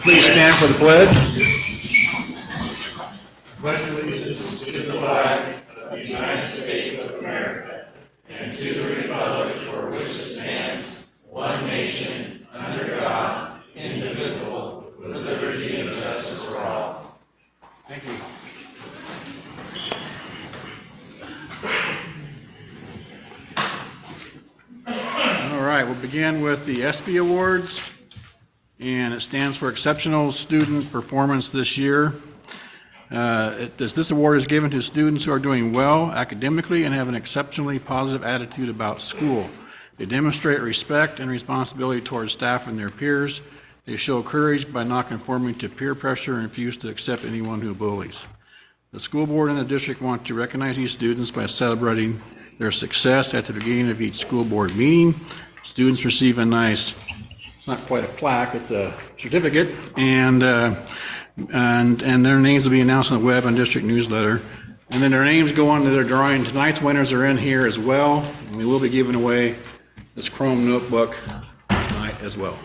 Please stand for the pledge. Pledge allegiance to the flag of the United States of America and to the republic for which it stands, one nation, under God, indivisible, with liberty and justice for all. Thank you. All right, we'll begin with the ESPY Awards, and it stands for Exceptional Student Performance this year. This award is given to students who are doing well academically and have an exceptionally positive attitude about school. They demonstrate respect and responsibility towards staff and their peers. They show courage by not conforming to peer pressure and refuse to accept anyone who bullies. The school board and the district want to recognize these students by celebrating their success at the beginning of each school board meeting. Students receive a nice, not quite a plaque, it's a certificate, and their names will be announced on the web and district newsletter. And then their names go on to their drawing. Tonight's winners are in here as well. And we will be giving away this Chrome notebook tonight as well.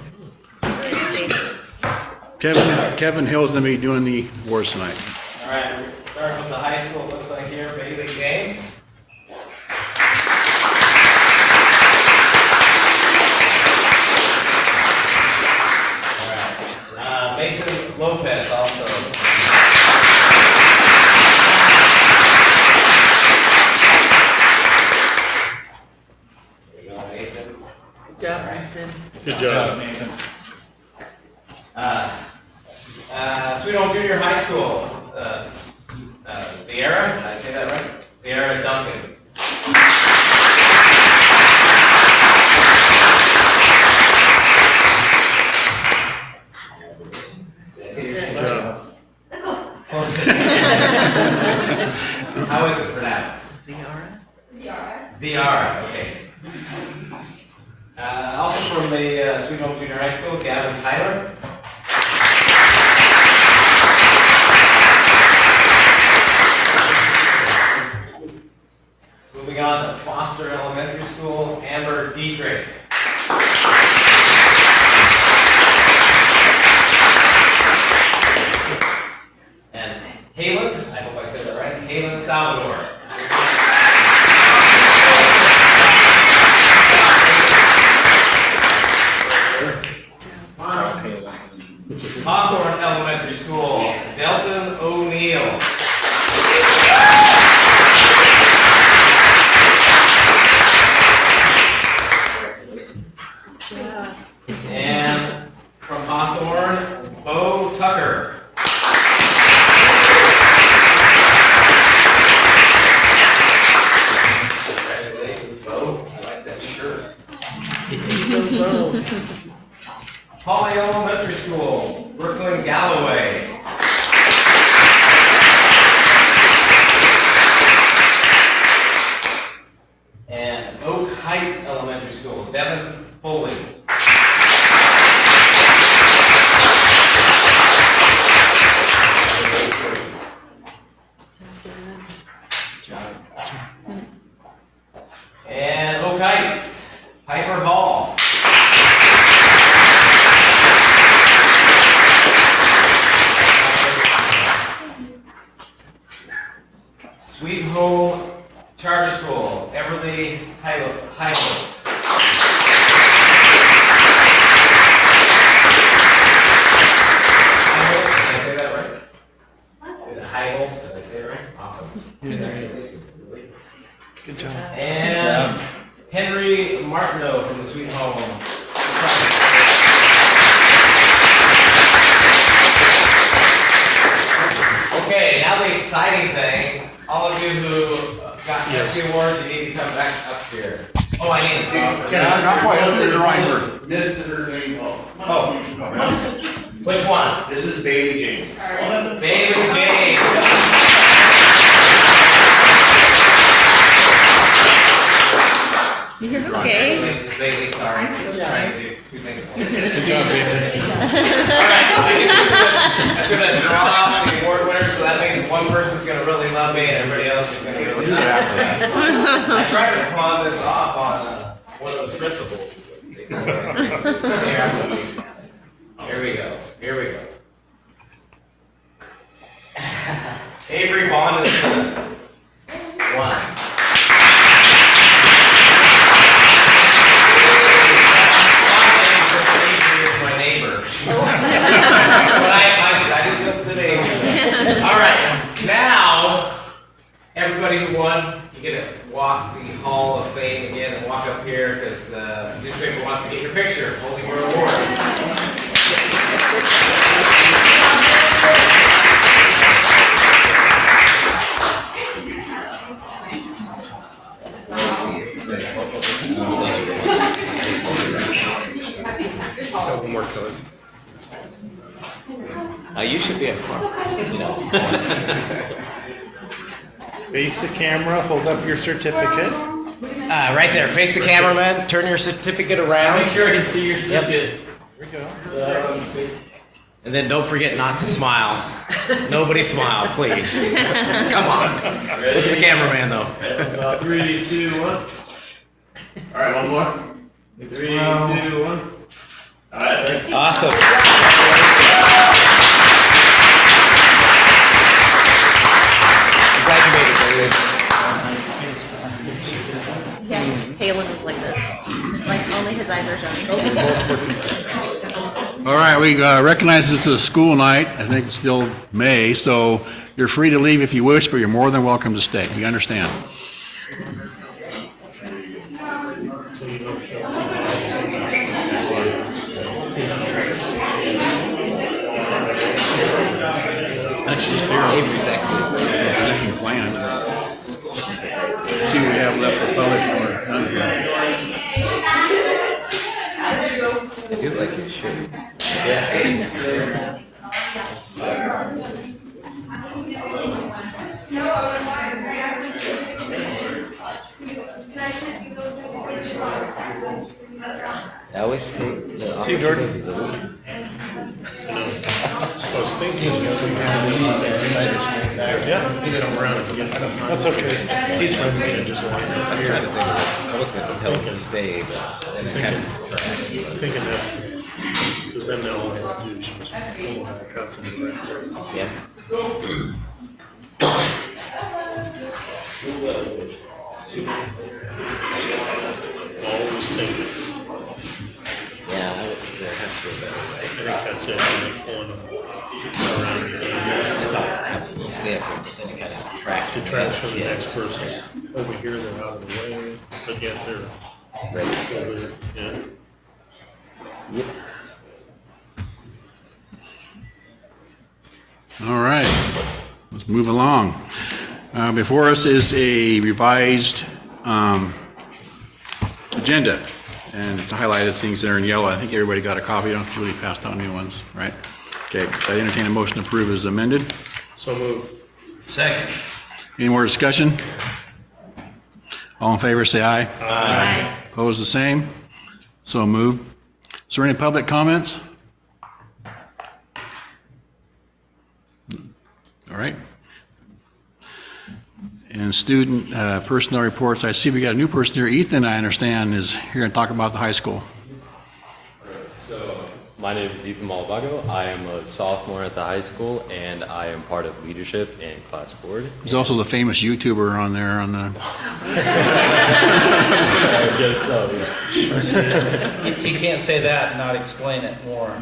Kevin Hill's going to be doing the awards tonight. All right, we're starting with the high school. It looks like here, Bailey James. All right, Mason Lopez also. There you go, Mason. Good job, Mason. Good job, Nathan. Sweet Home Junior High School. Sierra, did I say that right? Sierra Duncan. How is it pronounced? Ziara? Ziara, okay. Also from the Sweet Home Junior High School, Gavin Tyler. Moving on to Foster Elementary School, Amber Dietrich. And Halen, I hope I said that right, Halen Salvador. Hawthorne Elementary School, Delton O'Neill. And from Hawthorne, Bo Tucker. Congratulations, Bo. I like that shirt. Holly Elementary School, Brooklyn Galloway. And Oak Heights Elementary School, Devin Foley. And Oak Heights, Piper Hall. Sweet Home Charter School, Everly Heigl. Did I say that right? Is it Heigl? Did I say it right? Awesome. Congratulations. Good job. And Henry Martineau from the Sweet Home. Okay, now the exciting thing. All of you who got the awards, you need to come back up here. Oh, I need to. Not quite up to the drawing board. Missed her name. Oh. Which one? This is Bailey James. Bailey James. You're okay. Congratulations, Bailey. Sorry. Good job. Trying to do two things at once. Good job, Bailey. All right, I'm gonna draw out the award winners, so that means one person's gonna really love me and everybody else is gonna really love me. I tried to pawn this off on one of the principals. Here we go. Here we go. Avery Bond is 1. My neighbor. But I did the neighbor. All right, now everybody who won, you get to walk the Hall of Fame again and walk up here because the newspaper wants to get your picture holding your award. You should be at front, you know. Face the camera, hold up your certificate. Right there, face the cameraman, turn your certificate around. Make sure I can see your certificate. Here we go. And then don't forget not to smile. Nobody smile, please. Come on. Look at the cameraman though. So 3, 2, 1. All right, one more. 3, 2, 1. All right, thanks. Awesome. Graduated, David. Yeah, Palin is like this. Like, only his eyes are showing. All right, we recognize this is a school night. I think it's still May, so you're free to leave if you wish, but you're more than welcome to stay. We understand. So you don't kill That's just fair. Avery's excellent. Keeping plan. See what we have left for public. I do like your shirt. Yeah. I always take the See, Jordan? opportunity to- I was thinking if we had yeah, that's okay. He's friendly and just wanted I was to trying to hear. think, I was going to tell him to stay, but then I kind of. Thinking that's, because then they'll have to do is just pull back up to the right. Yeah. Always thinking. Yeah, there has to be a better way. I think that's it. When they pulling them around the I thought you stay up and then it kind of tracks. to trash for the next person. Over here, they're out of the way, but yet they're Right. over there. Yeah. Yep. All right, let's move along. Before us is a revised agenda, and it's highlighted things that are in yellow. I think everybody got a copy. Don't Julie passed out new ones, right? Okay, so I entertain a motion to approve as amended. So move. Second. Any more discussion? All in favor, say aye. Aye. Opposed, the same? So moved. Is there any public comments? All right. And student personnel reports, I see we got a new person here. Ethan, I understand, is here to talk about the high school. So, my name is Ethan Malvago. I am a sophomore at the high school, and I am part of leadership and class board. He's also the famous YouTuber on there on the, I guess so, yeah. You can't say that and not explain it more.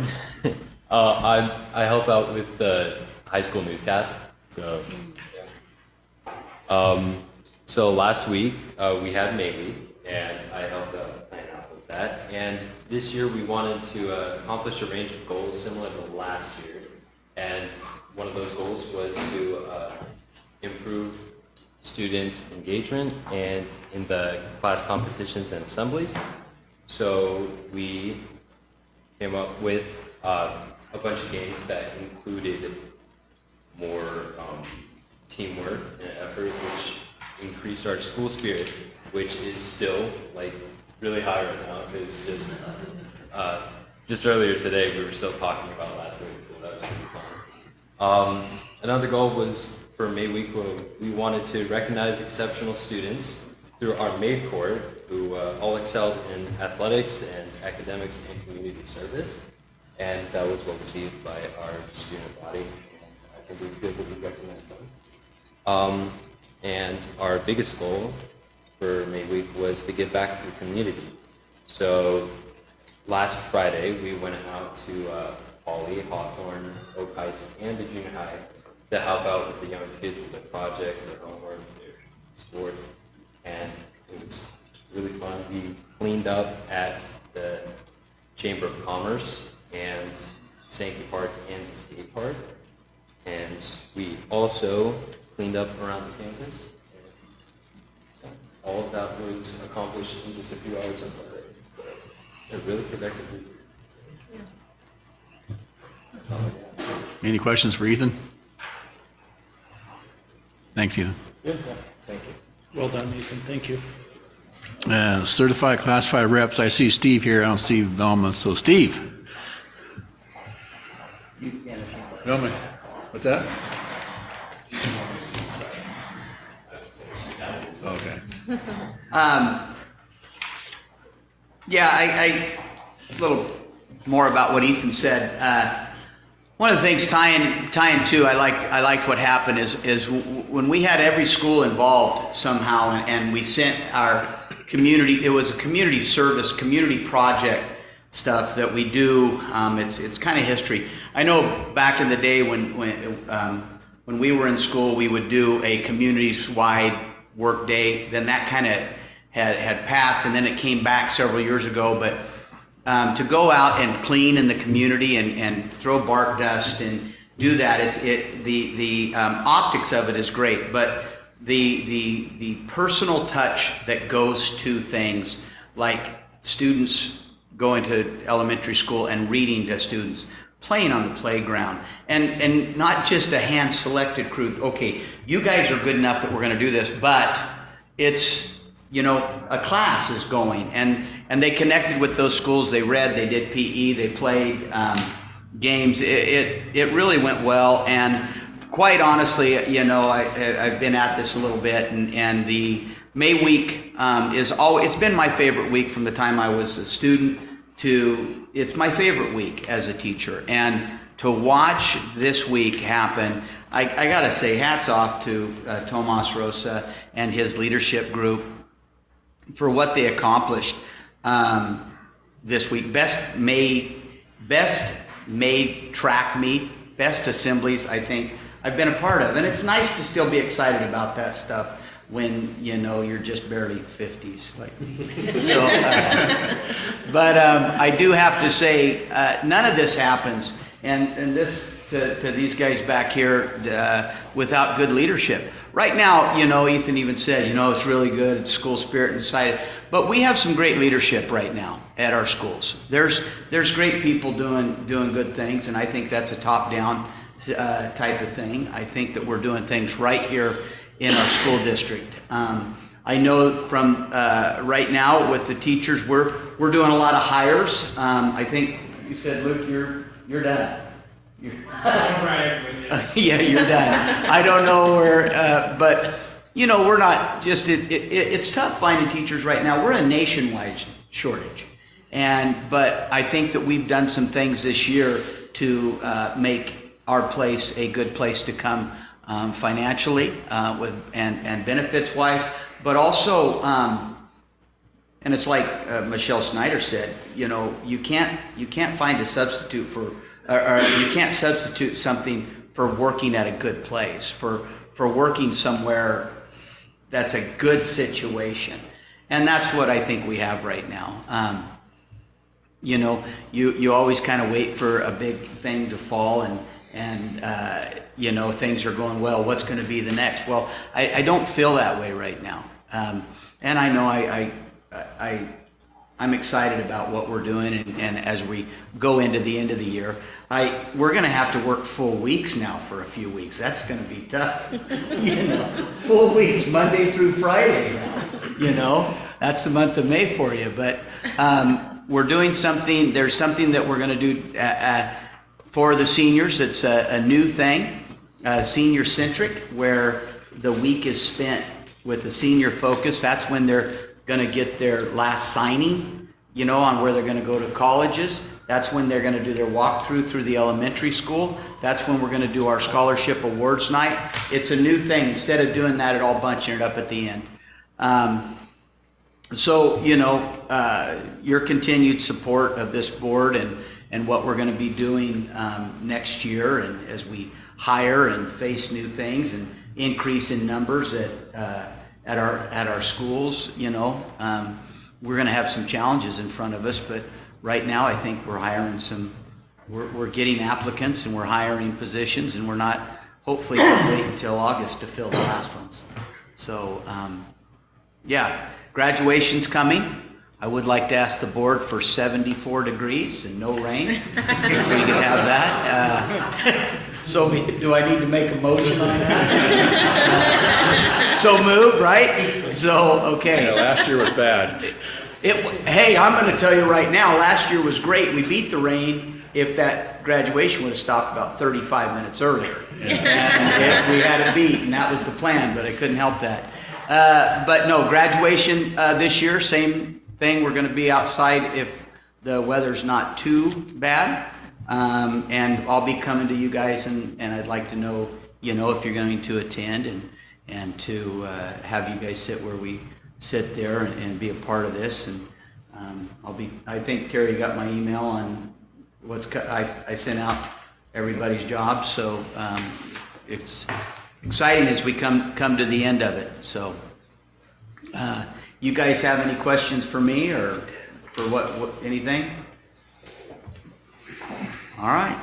I help out with the high school newscast. So last week we had May Week, and I helped out plan out with that. And this year we wanted to accomplish a range of goals similar to last year. And one of those goals was to improve student engagement and in the class competitions and assemblies. So we came up with a bunch of games that included more teamwork and effort, which increased our school spirit, which is still like really high right now. It's just earlier today we were still talking about last week, so that was pretty fun. Another goal was for May Week, where we wanted to recognize exceptional students through our May Corps, who all excelled in athletics and academics and community service, and that was well received by our student body. I and we feel that we recognize them. And our biggest goal for May Week was to give back to the community. So last Friday, we went out to Poly, Hawthorne, Oak Heights, and the junior high to help out with the young kids with their projects, their homework, their sports, and it was really fun. We cleaned up at the Chamber of Commerce and Sankey Park and the skate park, and we also cleaned up around the campus. And all of that was accomplished in just a few hours of Friday. A really productive week. That's all I got. Any questions for Ethan? Thanks, Ethan. Yeah, thank you. Well done, Ethan, thank you. Certified classified reps, I see Steve here, I don't see Velma, so Steve. Velma, what's that? Okay. Yeah, a little more about what Ethan said. One of the things tying to I liked what happened is when we had every school involved somehow, and we sent our community. It was a community service, community project stuff that we do. It's kind of history. I know back in the day when we were in school, we would do a communities-wide work day. Then that kind of had passed, and then it came back several years ago. But to go out and clean in the community and throw bark dust and do that, the optics of it is great, but the personal touch that goes to things like students going to elementary school and reading to students, playing on the playground, and not just a hand-selected crew. Okay, you guys are good enough that we're going to do this, but it's, a class is going, and they connected with those schools. They read, they did PE, they played games. It really went well, and quite honestly, I've been at this a little bit, and the May week it's been my favorite week from the time I was a student to, it's my favorite week as a teacher. And to watch this week happen, I gotta say hats off to Tomas Rosa and his leadership group for what they accomplished this week. Best made track meet, best assemblies I think I've been a part of. And it's nice to still be excited about that stuff when you're just barely 50s like me. So, but I do have to say, none of this happens, and this to these guys back here without good leadership. Right now, Ethan even said, it's really good, it's school spirit inside it. But we have some great leadership right now at our schools. There's great people doing good things, and I think that's a top-down type of thing. I think that we're doing things right here in our school district. I know from right now with the teachers, we're doing a lot of hires. I think you said, Luke, you're done. Yeah, you're done. I don't know where, but we're not just. It's tough finding teachers right now. We're a nationwide shortage, but I think that we've done some things this year to make our place a good place to come financially with and benefits wise, but also and it's like Michelle Snyder said, you can't find a substitute for. Or you can't substitute something for working at a good place, for working somewhere that's a good situation. And that's what I think we have right now. You always kind of wait for a big thing to fall and things are going well. What's going to be the next? Well, I don't feel that way right now. And I know I'm excited about what we're doing, and as we go into the end of the year, we're going to have to work full weeks now for a few weeks. That's going to be tough. Full weeks, Monday through Friday now. That's the month of May for you. But we're doing something. There's something that we're going to do for the seniors. It's a new thing, senior centric, where the week is spent with the senior focus. That's when they're going to get their last signing on where they're going to go to colleges. That's when they're going to do their walkthrough through the elementary school. That's when we're going to do our scholarship awards night. It's a new thing. Instead of doing that, it all bunching it up at the end. Your continued support of this board and what we're going to be doing next year, and as we hire and face new things and increase in numbers at our schools, we're going to have some challenges in front of us. But right now, I think we're hiring we're getting applicants and we're hiring positions, and we're not hopefully going to wait until August to fill the last ones. So, graduation's coming. I would like to ask the board for 74 degrees and no rain, if we could have that. So do I need to make a motion on that? So moved, right? So, okay. Yeah, last year was bad. Hey, I'm going to tell you right now, last year was great. We beat the rain if that graduation would have stopped about 35 minutes earlier. And we had it beat, and that was the plan, but I couldn't help that. But no, graduation this year, same thing. We're going to be outside if the weather's not too bad. And I'll be coming to you guys, and I'd like to know, if you're going to attend and to have you guys sit where we sit there and be a part of this. And I think Terry got my email on I sent out everybody's jobs. So it's exciting as we come to the end of it. So you guys have any questions for me or for what anything? All right.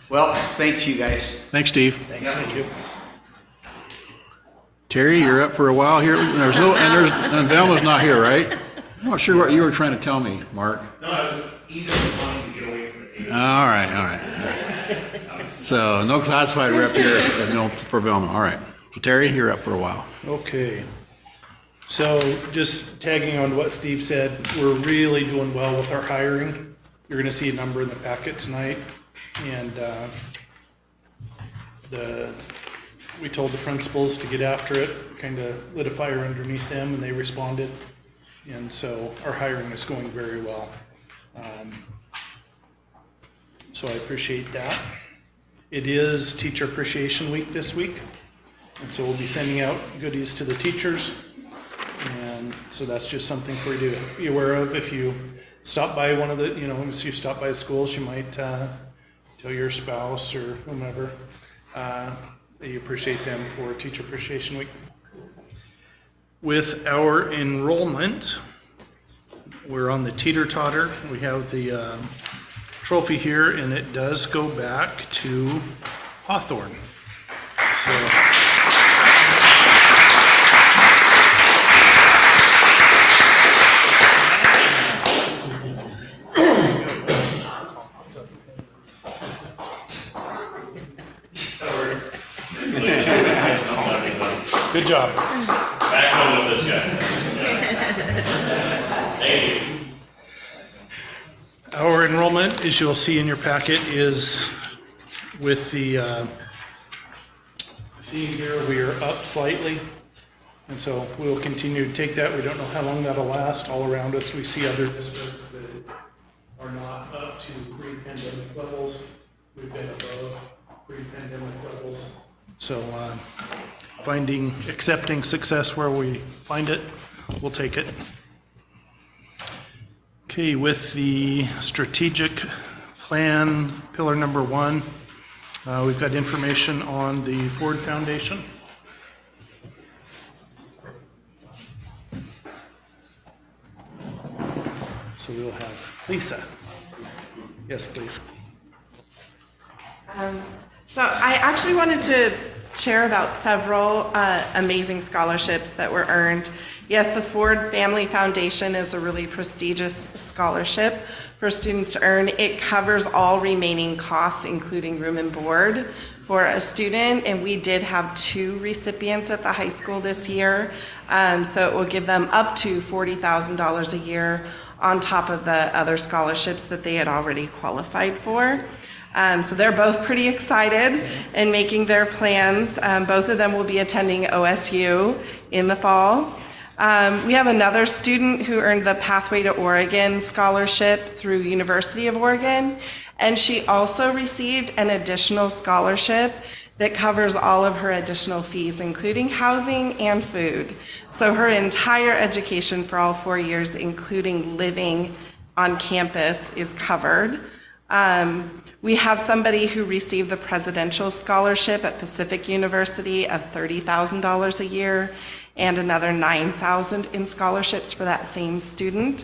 Well, thanks you guys. Thanks, Steve. Thank you. Terry, you're up for a while here. And Velma's not here, right? I'm not sure what you were trying to tell me, Mark. No, I was either wanting to get away from it. All right. So no classified rep here, and no for Velma. All right. So Terry, you're up for a while. Okay. So just tagging on what Steve said, we're really doing well with our hiring. You're going to see a number in the packet tonight, and we told the principals to get after it, kind of lit a fire underneath them, and they responded, and so our hiring is going very well. So I appreciate that. It is Teacher Appreciation Week this week, and so we'll be sending out goodies to the teachers, and so that's just something for you to be aware of. If you stop by one of the, if you stop by the schools, you might tell your spouse or whomever that you appreciate them for Teacher Appreciation Week. With our enrollment, we're on the teeter-totter. We have the trophy here, and it does go back to Hawthorne. So. Good job. Back home with this guy. Thank you. Our enrollment, as you'll see in your packet, is with the theme here. We are up slightly, and so we'll continue to take that. We don't know how long that'll last. All around us, we see other districts that are not up to pre-pandemic levels. We've been above pre-pandemic levels. So accepting success where we find it, we'll take it. Okay, with the strategic plan, pillar number 1, we've got information on the Ford Foundation. So we'll have Lisa. Yes, please. So I actually wanted to share about several amazing scholarships that were earned. Yes, the Ford Family Foundation is a really prestigious scholarship for students to earn. It covers all remaining costs, including room and board for a student, and we did have 2 recipients at the high school this year. So it will give them up to $40,000 a year on top of the other scholarships that they had already qualified for. So they're both pretty excited and making their plans. Both of them will be attending OSU in the fall. We have another student who earned the Pathway to Oregon scholarship through University of Oregon, and she also received an additional scholarship that covers all of her additional fees, including housing and food. So her entire education for all 4 years, including living on campus, is covered. We have somebody who received the Presidential Scholarship at Pacific University of $30,000 a year, and another $9,000 in scholarships for that same student.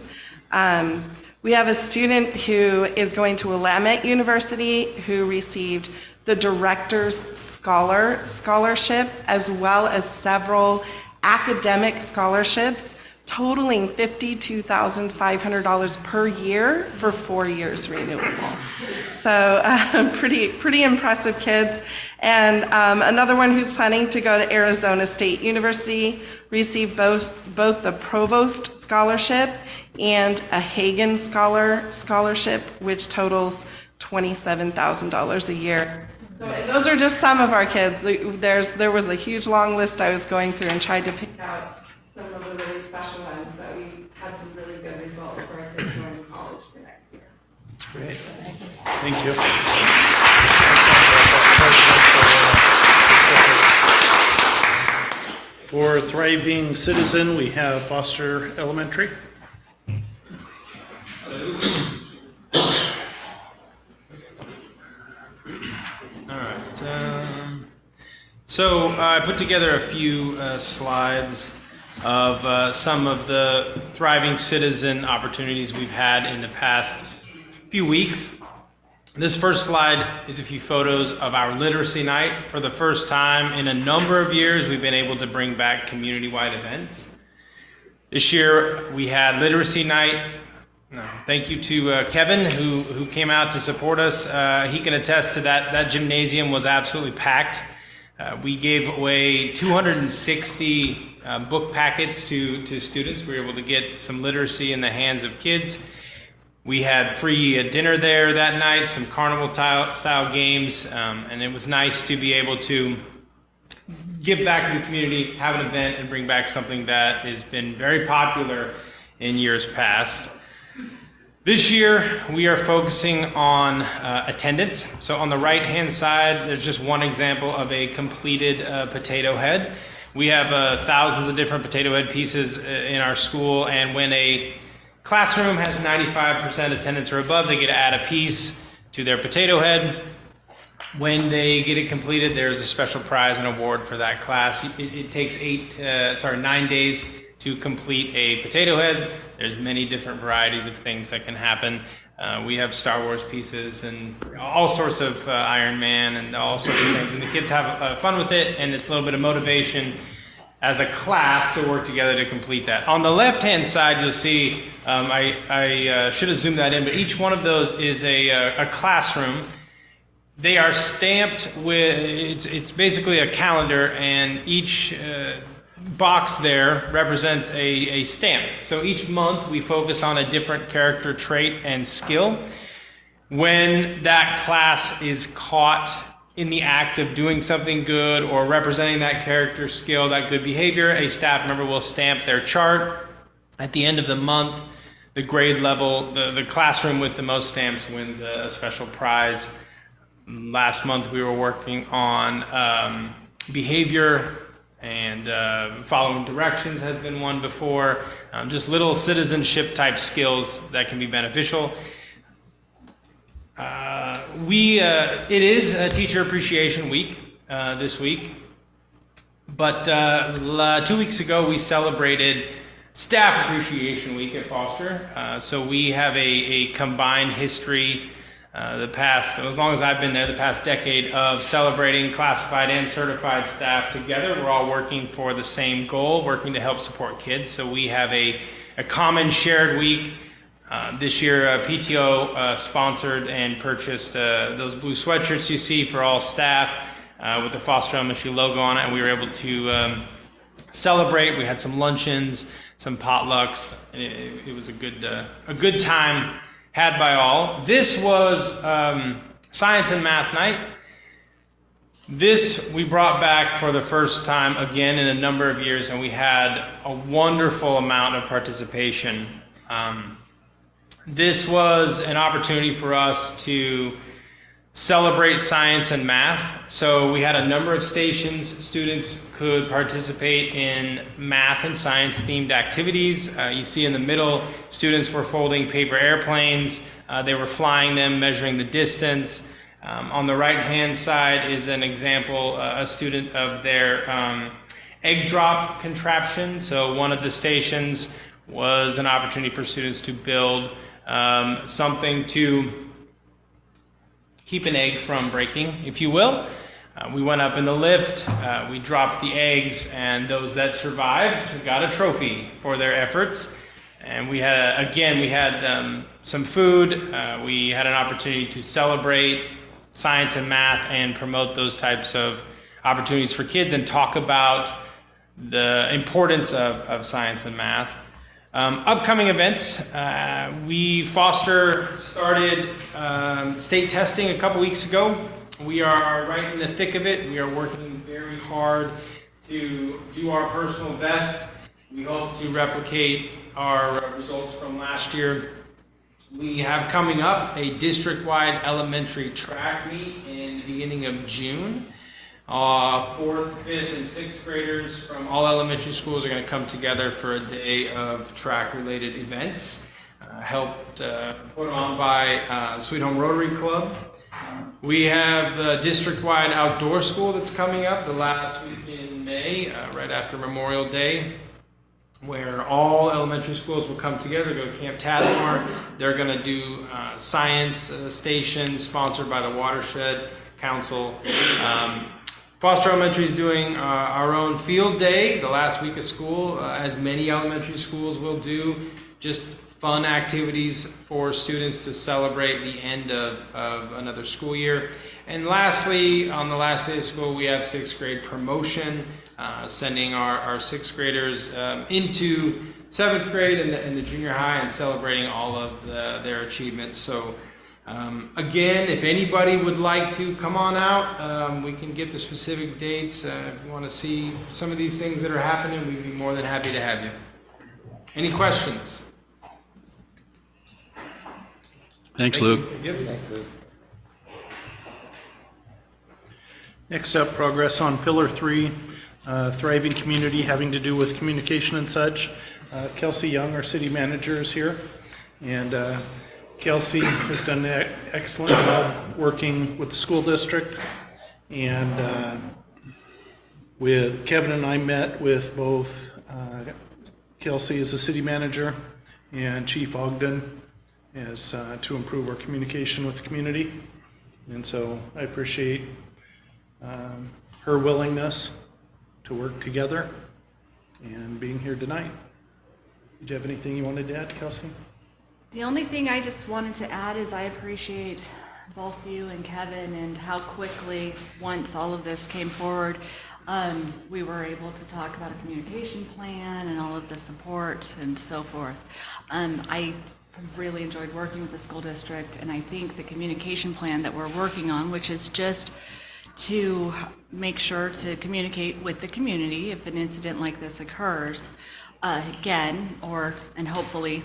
We have a student who is going to Willamette University who received the Director's Scholarship, as well as several academic scholarships totaling $52,500 per year for 4 years renewable. So pretty impressive kids. And another one who's planning to go to Arizona State University received both the Provost Scholarship and a Hagen Scholarship, which totals $27,000 a year. So those are just some of our kids. There was a huge long list I was going through and tried to pick out some of the really special ones, but we had some really good results for our kids going to college for next year. That's great. Thank you. For Thriving Citizen, we have Foster Elementary. So I put together a few slides of some of the Thriving Citizen opportunities we've had in the past few weeks. This first slide is a few photos of our literacy night. For the first time in a number of years, we've been able to bring back community-wide events. This year we had literacy night. Thank you to Kevin who came out to support us. He can attest to that. That gymnasium was absolutely packed. We gave away 260 book packets to students. We were able to get some literacy in the hands of kids. We had free dinner there that night, some carnival-style games, and it was nice to be able to give back to the community, have an event, and bring back something that has been very popular in years past. This year, we are focusing on attendance. So on the right-hand side, there's just one example of a completed potato head. We have thousands of different potato head pieces in our school, and when a classroom has 95% attendance or above, they get to add a piece to their potato head. When they get it completed, there's a special prize and award for that class. It takes 9 days to complete a potato head. There's many different varieties of things that can happen. We have Star Wars pieces and all sorts of Iron Man and all sorts of things. And the kids have fun with it, and it's a little bit of motivation as a class to work together to complete that. On the left-hand side, you'll see, I should have zoomed that in, but each one of those is a classroom. They are stamped with, it's basically a calendar, and each box there represents a stamp. So each month we focus on a different character trait and skill. When that class is caught in the act of doing something good or representing that character skill, that good behavior, a staff member will stamp their chart. At the end of the month, the grade level, the classroom with the most stamps wins a special prize. Last month we were working on behavior, and following directions has been one before. Just little citizenship type skills that can be beneficial. It is a Teacher Appreciation Week this week, but 2 weeks ago we celebrated Staff Appreciation Week at Foster. So we have a combined history, as long as I've been there, the past decade of celebrating classified and certified staff together. We're all working for the same goal, working to help support kids. So we have a common shared week. This year, PTO sponsored and purchased those blue sweatshirts you see for all staff with the Foster Elementary logo on it, and we were able to celebrate. We had some luncheons, some potlucks. It was a good time had by all. This was science and math night. This we brought back for the first time again in a number of years, and we had a wonderful amount of participation. This was an opportunity for us to celebrate science and math. So we had a number of stations. Students could participate in math and science themed activities. You see in the middle, students were folding paper airplanes. They were flying them, measuring the distance. On the right-hand side is an example, a student of their egg drop contraption. So one of the stations was an opportunity for students to build something to keep an egg from breaking, if you will. We went up in the lift, we dropped the eggs, and those that survived got a trophy for their efforts. And we had some food. We had an opportunity to celebrate science and math and promote those types of opportunities for kids and talk about the importance of science and math. Upcoming events, Foster started state testing a couple weeks ago. We are right in the thick of it. We are working very hard to do our personal best. We hope to replicate our results from last year. We have coming up a district-wide elementary track meet in the beginning of June. 4th, 5th, and 6th graders from all elementary schools are going to come together for a day of track-related events, helped put on by Sweet Home Rotary Club. We have the district-wide outdoor school that's coming up the last week in May, right after Memorial Day, where all elementary schools will come together, go to Camp Tadmore. They're going to do science stations sponsored by the Watershed Council. Foster Elementary is doing our own field day the last week of school, as many elementary schools will do. Just fun activities for students to celebrate the end of another school year. And lastly, on the last day of school, we have 6th grade promotion, sending our 6th graders into 7th grade and the junior high and celebrating all of their achievements. So again, if anybody would like to come on out, we can get the specific dates. If you want to see some of these things that are happening, we'd be more than happy to have you. Any questions? Thanks, Luke. Next up, progress on Pillar 3, thriving community having to do with communication and such. Kelsey Young, our city manager, is here. And Kelsey has done an excellent job working with the school district. And with Kevin and I met with both Kelsey as the city manager and Chief Ogden as to improve our communication with the community. And so I appreciate her willingness to work together and being here tonight. Did you have anything you wanted to add, Kelsey? The only thing I just wanted to add is I appreciate both you and Kevin and how quickly, once all of this came forward, we were able to talk about a communication plan and all of the support and so forth. I really enjoyed working with the school district, and I think the communication plan that we're working on, which is just to make sure to communicate with the community if an incident like this occurs again, and hopefully,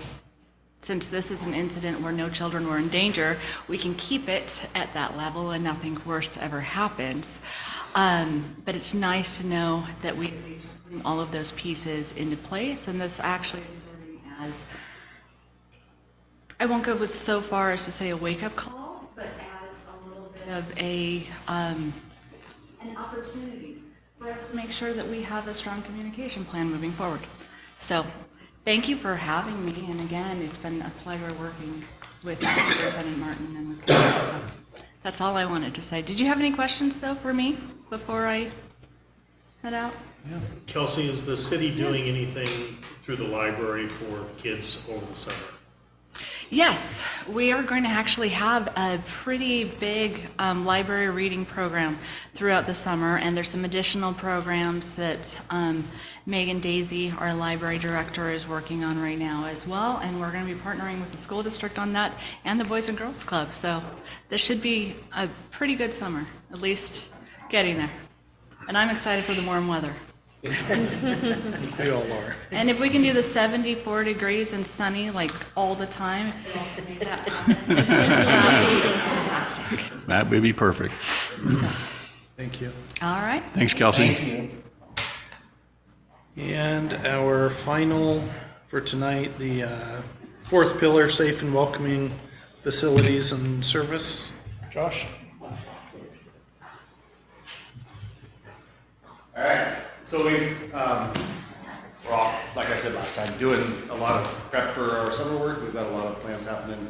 since this is an incident where no children were in danger, we can keep it at that level and nothing worse ever happens. But it's nice to know that we are putting all of those pieces into place, and this actually is serving as, I won't go with so far as to say a wake-up call, but as a little bit of an opportunity for us to make sure that we have a strong communication plan moving forward. So thank you for having me, and again, it's been a pleasure working with Superintendent Martin and with Kevin. So that's all I wanted to say. Did you have any questions, though, for me before I head out? Yeah. Kelsey, is the city doing anything through the library for kids over the summer? Yes, we are going to actually have a pretty big library reading program throughout the summer, and there's some additional programs that Megan Daisy, our library director, is working on right now as well, and we're going to be partnering with the school district on that and the Boys and Girls Club. So this should be a pretty good summer, at least Getting there. And I'm excited for the warm weather. We all are. And if we can do the 74 degrees and sunny like all the time, that would be fantastic. That would be perfect. Thank you. All right. Thanks, Kelsey. And our final for tonight, the fourth pillar, safe and welcoming facilities and service. Josh? All right, so we're all, like I said last time, doing a lot of prep for our summer work. We've got a lot of plans happening.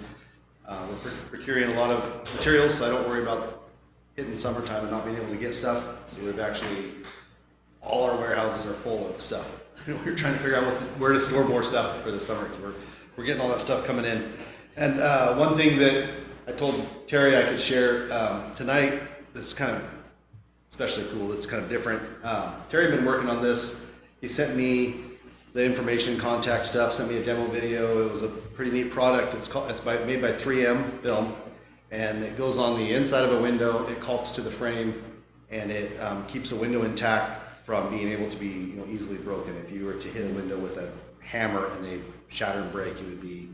We're procuring a lot of materials, so I don't worry about hitting summertime and not being able to get stuff. So we've actually, all our warehouses are full of stuff. We're trying to figure out where to store more stuff for the summer, because we're getting all that stuff coming in. And one thing that I told Terry I could share tonight that's kind of especially cool, that's kind of different. Terry had been working on this. He sent me the information, contact stuff, sent me a demo video. It was a pretty neat product. It's made by 3M film, and it goes on the inside of a window. It caulks to the frame, and it keeps the window intact from being able to be easily broken. If you were to hit a window with a hammer and they shatter and break, you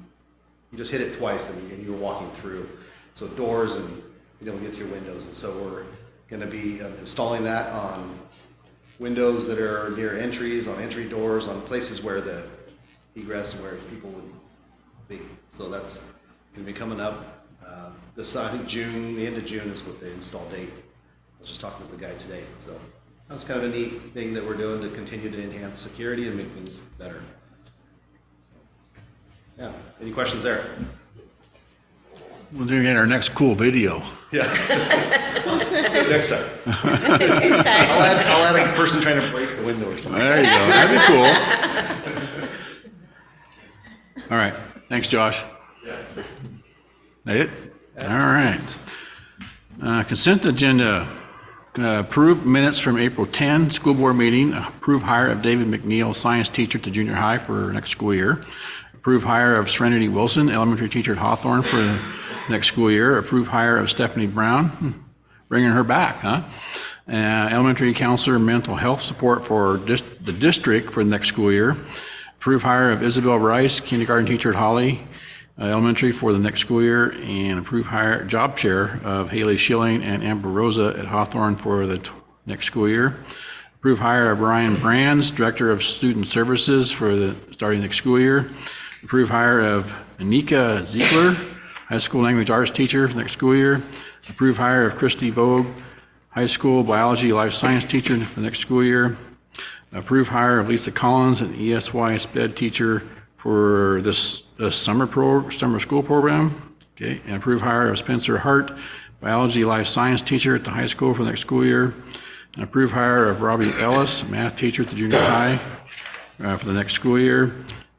just hit it twice and you were walking through. So doors and being able to get through windows. And so we're going to be installing that on windows that are near entries, on entry doors, on places where the egress, where people would be. So that's going to be coming up. This, I think June, the end of June is what the install date. I was just talking with the guy today. So that's kind of a neat thing that we're doing to continue to enhance security and make things better. Yeah, any questions there? We'll do our next cool video. Yeah. Next time. I'll add a person trying to break the window or something. There you go. That'd be cool. All right. Thanks, Josh. Yeah. That it? All right. Consent agenda. Approve minutes from April 10 school board meeting. Approve hire of David McNeil, science teacher to junior high for next school year. Approve hire of Serenity Wilson, elementary teacher at Hawthorne for the next school year. Approve hire of Stephanie Brown, bringing her back, huh? Elementary counselor mental health support for the district for the next school year. Approve hire of Isabel Rice, kindergarten teacher at Holly Elementary for the next school year. And approve hire job share of Haley Schilling and Amber Rosa at Hawthorne for the next school year. Approve hire of Ryan Brands, director of student services for the starting next school year. Approve hire of Anika Ziegler, high school language arts teacher for next school year. Approve hire of Christy Vogue, high school biology life science teacher for next school year. Approve hire of Lisa Collins, an ESY SPED teacher for this summer school program. Okay, and approve hire of Spencer Hart, biology life science teacher at the high school for next school year. And approve hire of Robbie Ellis, math teacher at the junior high for the next school year.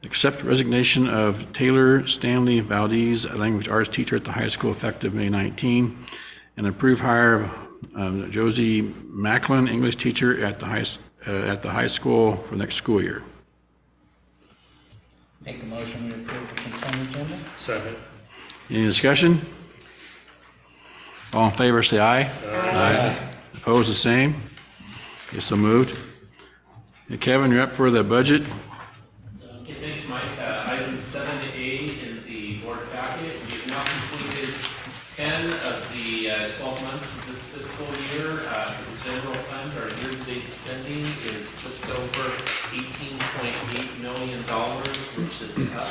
Accept resignation of Taylor Stanley Valdez, a language arts teacher at the high school effective May 19. And approve hire of Josie Macklin, English teacher at the high school for next school year. Make a motion to approve the consent agenda? Second. Any discussion? All in favor, say aye. Aye. Opposed, the same? Okay, so moved. Hey, Kevin, you're up for the budget. Okay, thanks, Mike. Items 7 to 8 in the board packet. We have now completed 10 of the 12 months of this fiscal year. For the general fund, our year-to-date spending is just over $18.8 million, which is up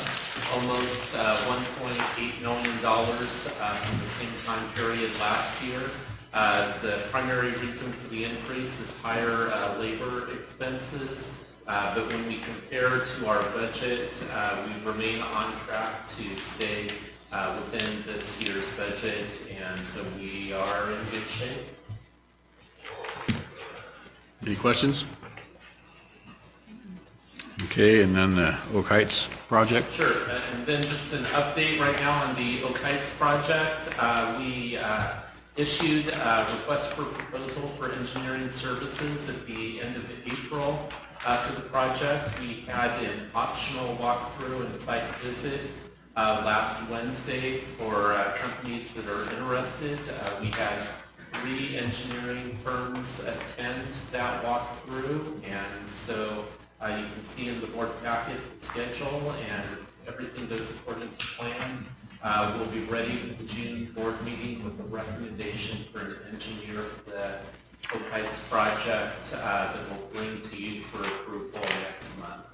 almost $1.8 million from the same time period last year. The primary reason for the increase is higher labor expenses. But when we compare to our budget, we remain on track to stay within this year's budget, and so we are in good shape. Any questions? Okay, and then the Oak Heights project. Sure, and then just an update right now on the Oak Heights project. We issued a request for proposal for engineering services at the end of April for the project. We had an optional walkthrough and site visit last Wednesday for companies that are interested. We had 3 engineering firms attend that walkthrough, and so you can see in the board packet the schedule, and everything goes according to plan. We'll be ready for the June board meeting with a recommendation for an engineer for the Hope Heights project that we'll bring to you for approval next month.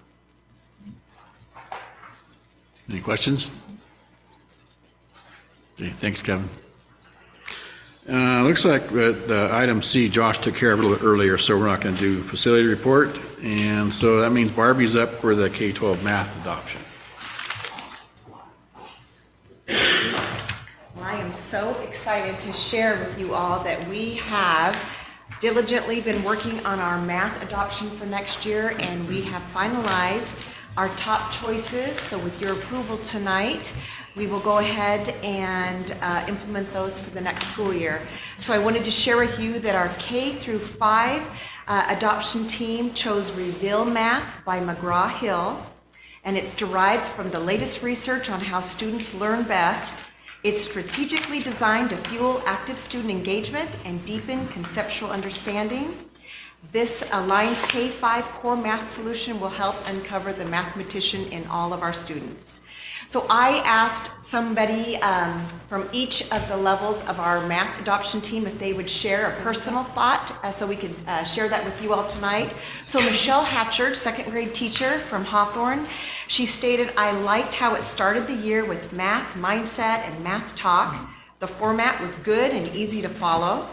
Any questions? Okay, thanks, Kevin. Looks like the item C, Josh took care of a little bit earlier, so we're not going to do facility report. And so that means Barbie's up for the K-12 math adoption. Well, I am so excited to share with you all that we have diligently been working on our math adoption for next year, and we have finalized our top choices. So with your approval tonight, we will go ahead and implement those for the next school year. So I wanted to share with you that our K through 5 adoption team chose Reveal Math by McGraw-Hill, and it's derived from the latest research on how students learn best. It's strategically designed to fuel active student engagement and deepen conceptual understanding. This aligned K-5 core math solution will help uncover the mathematician in all of our students. So I asked somebody from each of the levels of our math adoption team if they would share a personal thought so we could share that with you all tonight. So Michelle Hatchard, 2nd grade teacher from Hawthorne, she stated, "I liked how it started the year with math mindset and math talk. The format was good and easy to follow.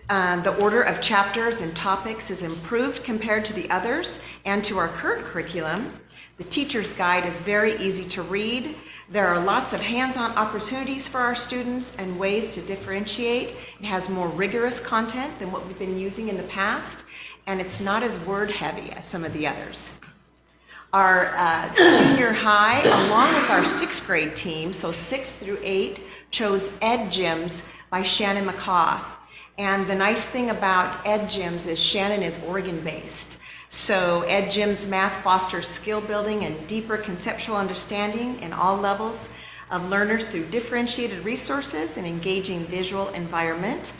The order of chapters and topics is improved compared to the others and to our current curriculum. The teacher's guide is very easy to read. There are lots of hands-on opportunities for our students and ways to differentiate. It has more rigorous content than what we've been using in the past, and it's not as word-heavy as some of the others." Our junior high, along with our 6th grade team, so 6 through 8, chose Ed Gyms by Shannon McCaw. And the nice thing about Ed Gyms is Shannon is Oregon-based. So Ed Gyms Math fosters skill building and deeper conceptual understanding in all levels of learners through differentiated resources and engaging visual environment.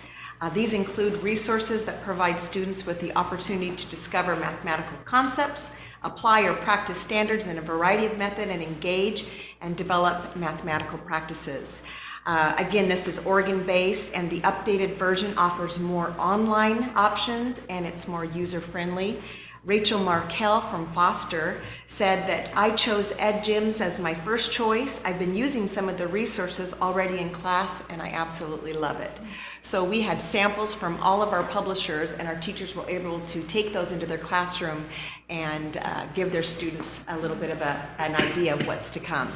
These include resources that provide students with the opportunity to discover mathematical concepts, apply or practice standards in a variety of methods, and engage and develop mathematical practices. Again, this is Oregon-based, and the updated version offers more online options, and it's more user-friendly. Rachel Markell from Foster said that, "I chose Ed Gyms as my first choice. I've been using some of the resources already in class, and I absolutely love it." So we had samples from all of our publishers, and our teachers were able to take those into their classroom and give their students a little bit of an idea of what's to come.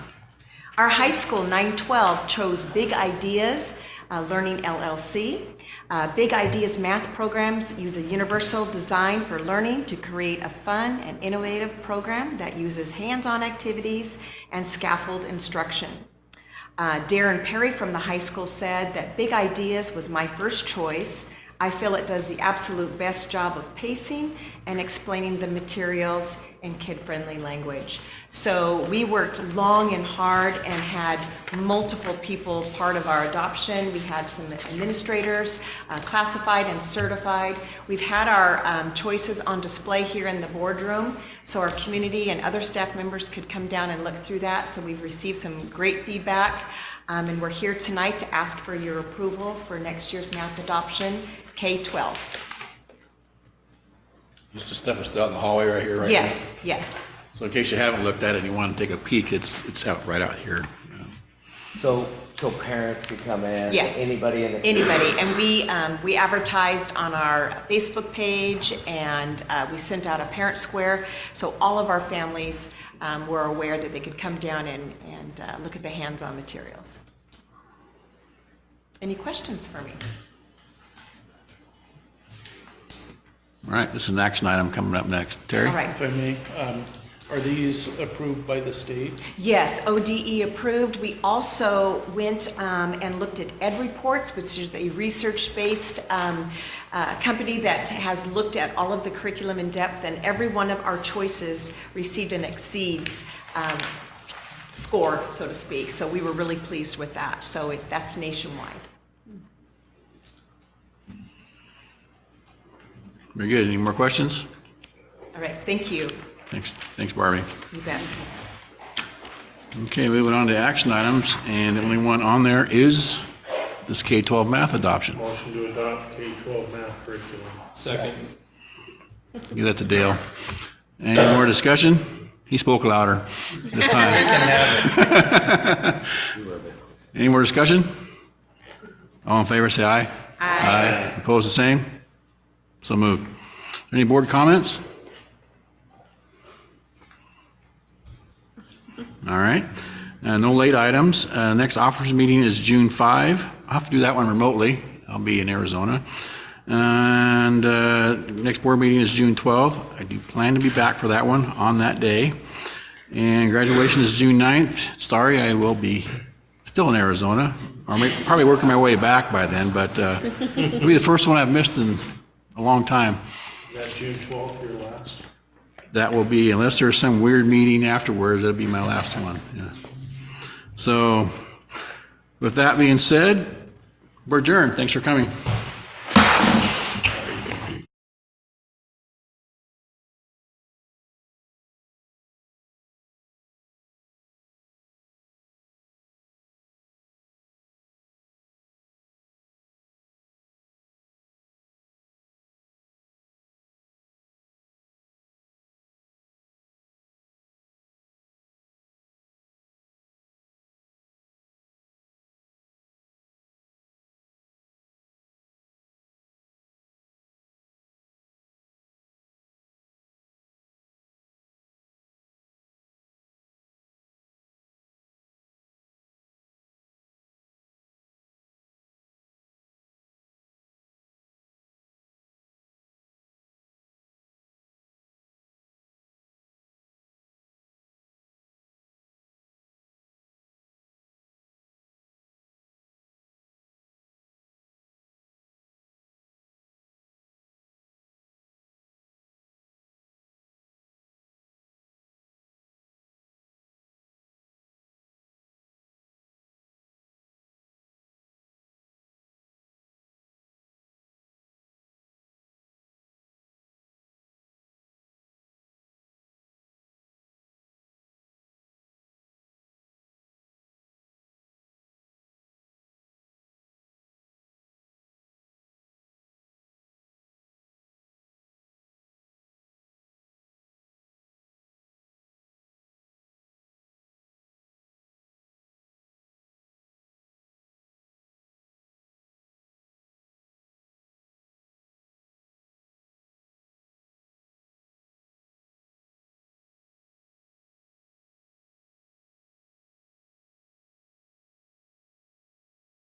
Our high school 912 chose Big Ideas Learning LLC. Big Ideas math programs use a universal design for learning to create a fun and innovative program that uses hands-on activities and scaffold instruction. Darren Perry from the high school said that Big Ideas was my first choice. I feel it does the absolute best job of pacing and explaining the materials in kid-friendly language. So we worked long and hard and had multiple people part of our adoption. We had some administrators, classified and certified. We've had our choices on display here in the boardroom, so our community and other staff members could come down and look through that. So we've received some great feedback, and we're here tonight to ask for your approval for next year's math adoption, K-12. Just the stuff that's out in the hallway right here, right? Yes, yes. So in case you haven't looked at it and you want to take a peek, it's out right out here. So parents could come in? Yes. Anybody in the Anybody. And we advertised on our Facebook page, and we sent out a parent square, so all of our families were aware that they could come down and look at the hands-on materials. Any questions for me? All right, this is an action item coming up next. Terry? All right. If I may, are these approved by the state? Yes, ODE approved. We also went and looked at Ed Reports, which is a research-based company that has looked at all of the curriculum in depth, and every one of our choices received an exceeds score, so to speak. So we were really pleased with that. So that's nationwide. Very good. Any more questions? All right, thank you. Thanks, Barbie. You bet. Okay, moving on to action items, and the only one on there is this K-12 math adoption. Motion to adopt K-12 math curriculum. Second. Give that to Dale. Any more discussion? He spoke louder this time. Any more discussion? All in favor, say aye. Aye. Opposed, the same? So moved. Any board comments? All right. No late items. Next officers meeting is June 5. I'll have to do that one remotely. I'll be in Arizona. And next board meeting is June 12. I do plan to be back for that one on that day. And graduation is June 9th. Sorry, I will be still in Arizona. Or probably working my way back by then, but it'll be the first one I've missed in a long time. Is that June 12th, your last? That will be, unless there's some weird meeting afterwards, that'll be my last one. Yeah. So, with that being said, we're adjourned. Thanks for coming.